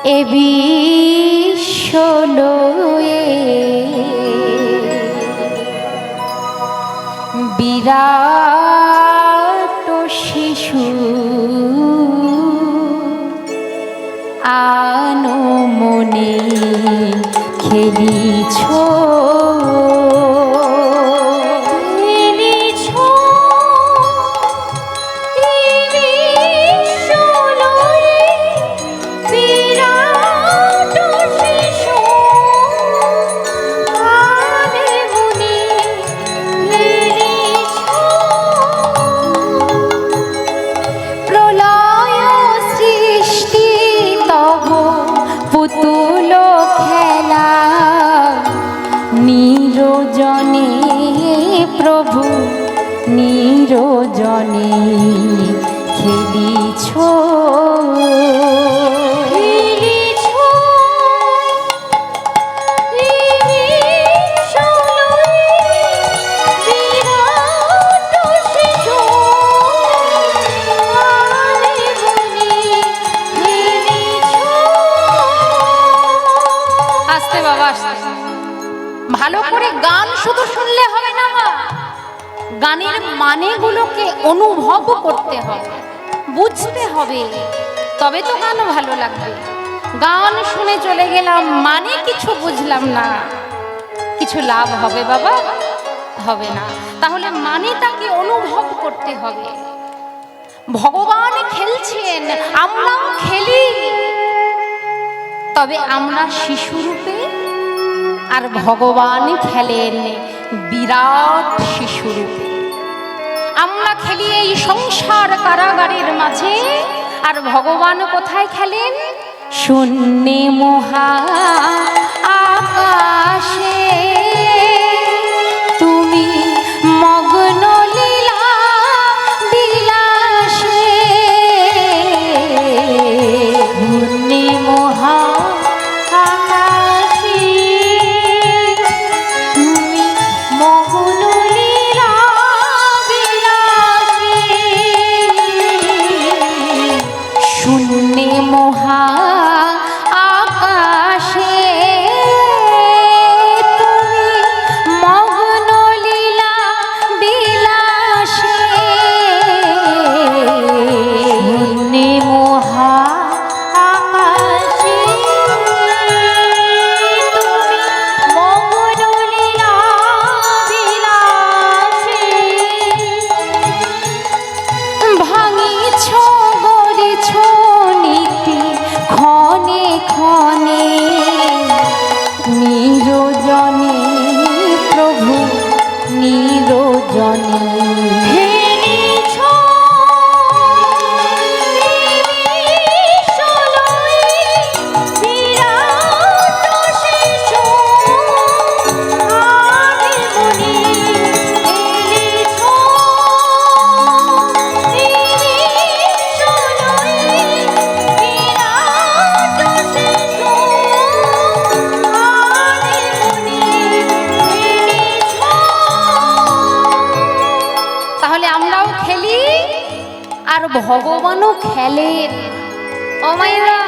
এ বিশ্ব লয়ে বিরাট শিশু আনো মনে খেলিছ পুতুল খেলা নিরজনে প্রভু নিরজনে খেলিছ ভালো করে গান শুধু শুনলে হবে না, গানের মানেগুলোকে অনুভব করতে হবে, বুঝতে হবে, তবে তো গান ভালো লাগবে। গান শুনে চলে গেলাম, মানে কিছু বুঝলাম না, কিছু লাভ হবে বাবা? হবে না। তাহলে মানেটাকে অনুভব করতে হবে। ভগবান খেলছেন, আমরাও খেলি, তবে আমরা শিশুরূপে, আর ভগবান খেলেন বিরাট শিশুরূপে। আমরা খেলি এই সংসার কারাগারের মাঝে, আর ভগবান কোথায় খেলেন? শূন্যে মহা আকাশে তুমি মগ্ন লীলা বিলাসে। শূন্যে মহা ভগবানও খেলেন। ও মায়েরা,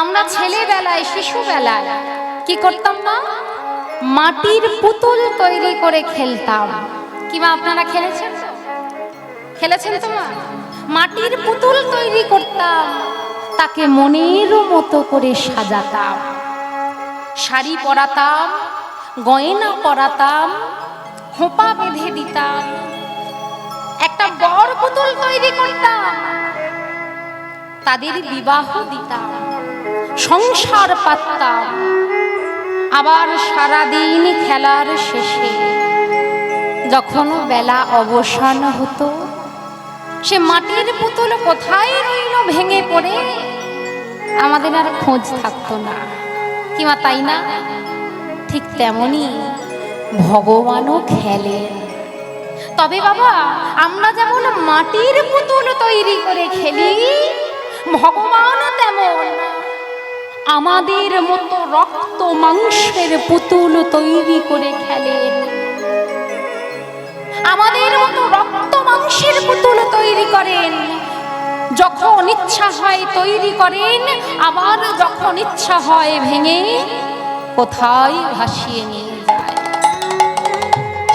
আমরা ছেলেবেলায়, শিশুবেলায় কি করতাম না? মাটির পুতুল তৈরি করে খেলতাম। কি মা, আপনারা খেলেছেন? খেলেছেন তো মা? মাটির পুতুল তৈরি করতাম, তাকে মনের মতো করে সাজাতাম, শাড়ি পরাতাম, গয়না পরাতাম, খোঁপা বেঁধে দিতাম, একটা বড় পুতুল তৈরি করতাম, তাদের বিবাহ দিতাম, সংসার পাততাম। আবার সারাদিন খেলার শেষে যখন বেলা অবসান হতো, সে মাটির পুতুল কোথায় রইল ভেঙে পড়ে, আমাদের আর খোঁজ থাকতো না। কি মা, তাই না? ঠিক তেমনি ভগবানও খেলেন। তবে বাবা, আমরা যেমন মাটির পুতুল তৈরি করে খেলি, ভগবানও তেমন আমাদের মতো রক্ত মাংসের পুতুল তৈরি করে খেলেন। আমাদের মতো রক্ত মাংসের পুতুল তৈরি করেন। যখন ইচ্ছা হয় তৈরি করেন, আবার যখন ইচ্ছা হয় ভেঙে কোথায় ভাসিয়ে নিয়ে যায়।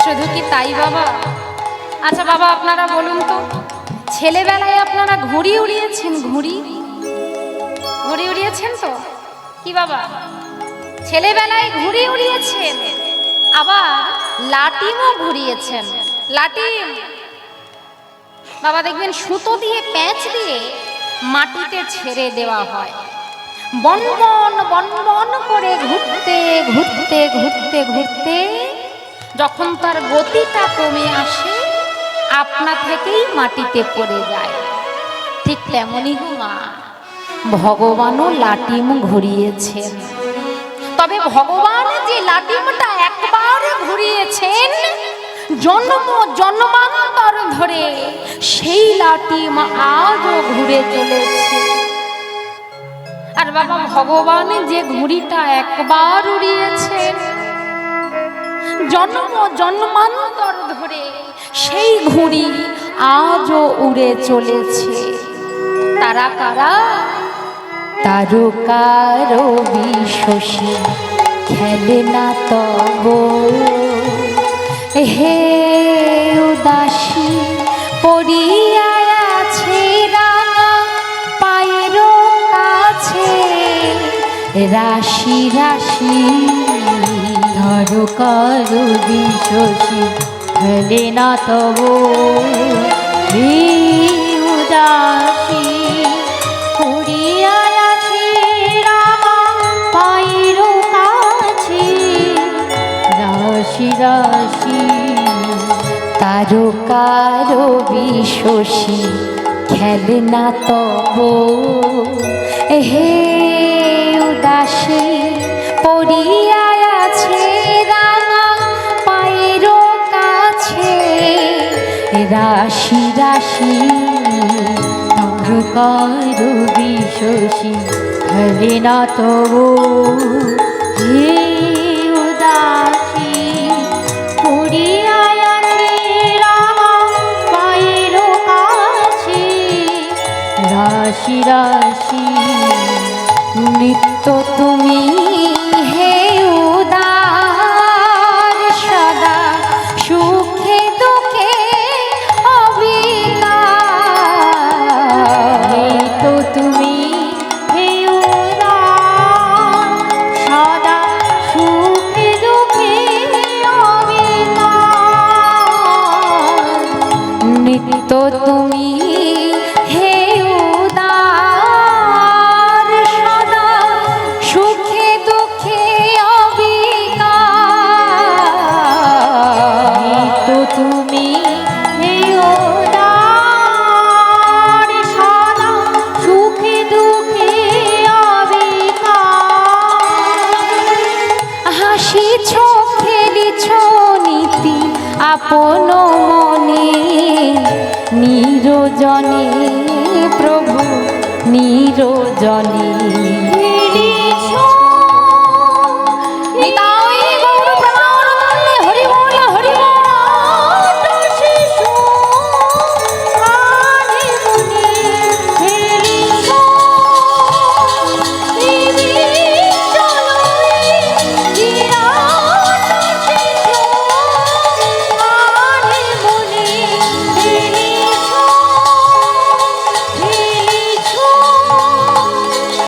শুধু কি তাই বাবা? আচ্ছা বাবা, আপনারা বলুন তো, ছেলেবেলায় আপনারা ঘুড়ি উড়িয়েছেন? ঘুড়ি উড়িয়েছেন তো কি বাবা? ছেলেবেলায় ঘুড়ি উড়িয়েছেন, আবার লাটিমও ঘুরিয়েছেন। লাটিম বাবা দেখবেন সুতো দিয়ে প্যাঁচ দিয়ে মাটিতে ছেড়ে দেওয়া হয়, বনবন বনবন করে ঘুরতে ঘুরতে ঘুরতে ঘুরতে যখন তার গতিটা কমে আসে, আপনা থেকেই মাটিতে পড়ে যায়। ঠিক তেমনই মা ভগবানও লাটিম ঘুরিয়েছেন। তবে ভগবান যে লাটিমটা একবার ঘুরিয়েছেন জন্ম জন্মান্তর ধরে, সেই লাটিম আজও ঘুরে চলেছে। আর বাবা ভগবান যে ঘুড়িটা একবার উড়িয়েছেন জন্ম জন্মান্তর ধরে, সেই ঘুড়ি আজও উড়ে চলেছে। তারা কারা? তারকার বিশ্বসী খেলে না তব, হে উদাসী পড়িয়া আছে রাঙা পায়ের কাছে রাশি রাশি। তারকার বিশ্বসী খেলে না তব, হে উদাসী পড়িয়া আছে রাঙা পায়ের কাছে রাশি রাশি। তারকার বিশ্বসী খেলে না তব, হে উদাসী পড়িয়া আছে রাঙা পায়ের কাছে রাশি রাশি। তারকার বিশ্বসী খেলে না তব, হে উদাসী পড়িয়া আছে রাঙা পায়ের কাছে রাশি রাশি। নিত্য তুমি হে উদার সদা সুখে দুঃখে অবিকার। নিত্য তুমি হে উদার সদা সুখে দুঃখে অবিকার। নিত্য তুমি হে উদার সদা সুখে দুঃখে অবিকার। নিত্য তুমি হে উদার সদা সুখে দুঃখে অবিকার। হাসিছ খেলিছ নীতি আপন মনে নিরজনে প্রভু নিরজনে। খেলিছ